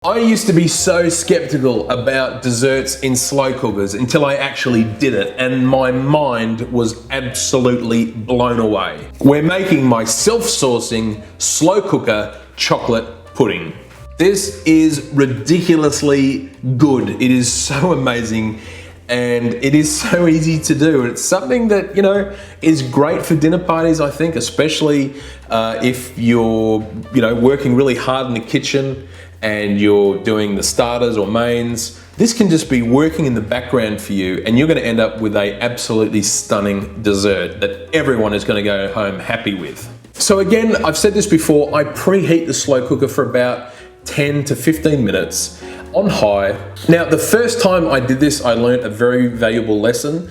I used to be so skeptical about desserts in slow cookers until I actually did it, and my mind was absolutely blown away. We're making my self-sourcing slow cooker chocolate pudding. This is ridiculously good. It is so amazing and it is so easy to do. It's something that, you know, is great for dinner parties, I think, especially if you're, working really hard in the kitchen and you're doing the starters or mains. This can just be working in the background for you, and you're gonna end up with a absolutely stunning dessert that everyone is gonna go home happy with. So again, I've said this before, I preheat the slow cooker for about 10 to 15 minutes on high. Now, the first time I did this, I learned a very valuable lesson.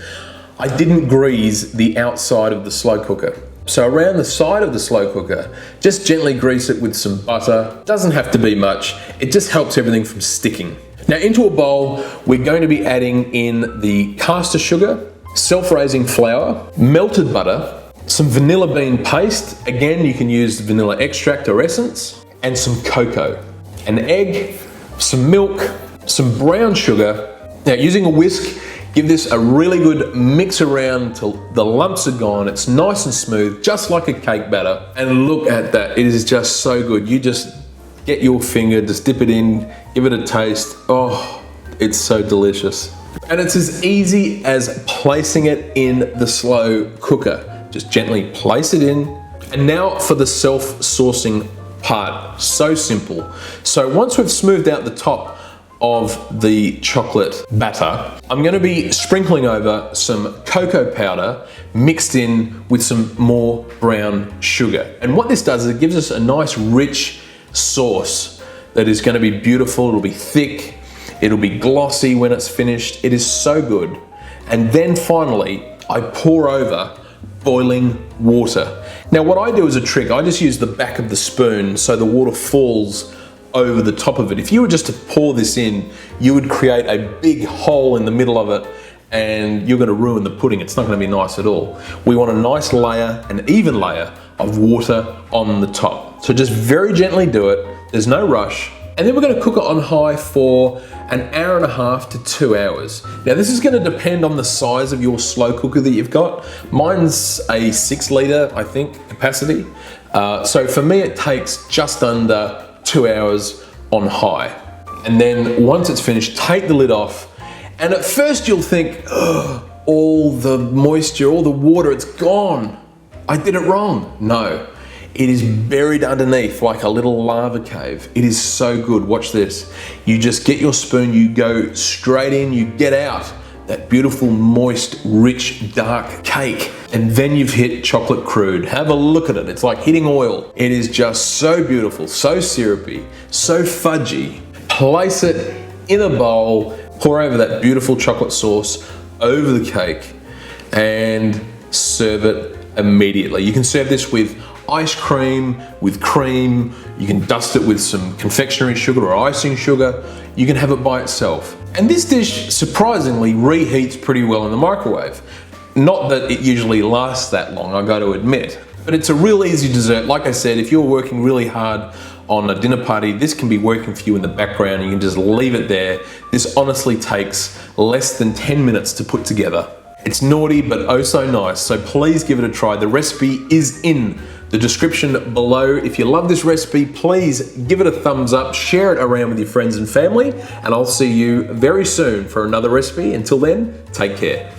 I didn't grease the outside of the slow cooker. So around the side of the slow cooker, just gently grease it with some butter. Doesn't have to be much. It just helps everything from sticking. Now into a bowl, we're going to be adding in the caster sugar, self-raising flour, melted butter, some vanilla bean paste. Again, you can use vanilla extract or essence, and some cocoa, an egg, some milk, some brown sugar. Now using a whisk, give this a really good mix around till the lumps are gone. It's nice and smooth, just like a cake batter. And look at that, it is just so good. You just get your finger, just dip it in, give it a taste. Oh, it's so delicious. And it's as easy as placing it in the slow cooker. Just gently place it in. And now for the self-sourcing part, so simple. So once we've smoothed out the top of the chocolate batter, I'm going to be sprinkling over some cocoa powder mixed in with some more brown sugar. And what this does is it gives us a nice rich sauce that is going to be beautiful. It'll be thick, it'll be glossy when it's finished. It is so good. And then finally, I pour over boiling water. Now what I do is a trick. I just use the back of the spoon so the water falls over the top of it. If you were just to pour this in, you would create a big hole in the middle of it and you're going to ruin the pudding. It's not going to be nice at all. We want a nice layer, an even layer of water on the top. So just very gently do it. There's no rush. And then we're going to cook it on high for an hour and a half to 2 hours. Now this is going to depend on the size of your slow cooker that you've got. Mine's a 6 litre, I think, capacity. So for me, it takes just under 2 hours on high. And then once it's finished, take the lid off. And at first you'll think, oh, all the moisture, all the water, it's gone. I did it wrong. No, it is buried underneath like a little lava cave. It is so good. Watch this. You just get your spoon, you go straight in, you get out that beautiful, moist, rich, dark cake. And then you've hit chocolate crude. Have a look at it. It's like hitting oil. It is just so beautiful, so syrupy, so fudgy. Place it in a bowl, pour over that beautiful chocolate sauce over the cake, and serve it immediately. You can serve this with ice cream, with cream. You can dust it with some confectionery sugar or icing sugar. You can have it by itself. And this dish surprisingly reheats pretty well in the microwave. Not that it usually lasts that long, I got to admit. But it's a real easy dessert. Like I said, if you're working really hard on a dinner party, this can be working for you in the background. You can just leave it there. This honestly takes less than 10 minutes to put together. It's naughty, but oh so nice. So please give it a try. The recipe is in the description below. If you love this recipe, please give it a thumbs up, share it around with your friends and family, and I'll see you very soon for another recipe. Until then, take care.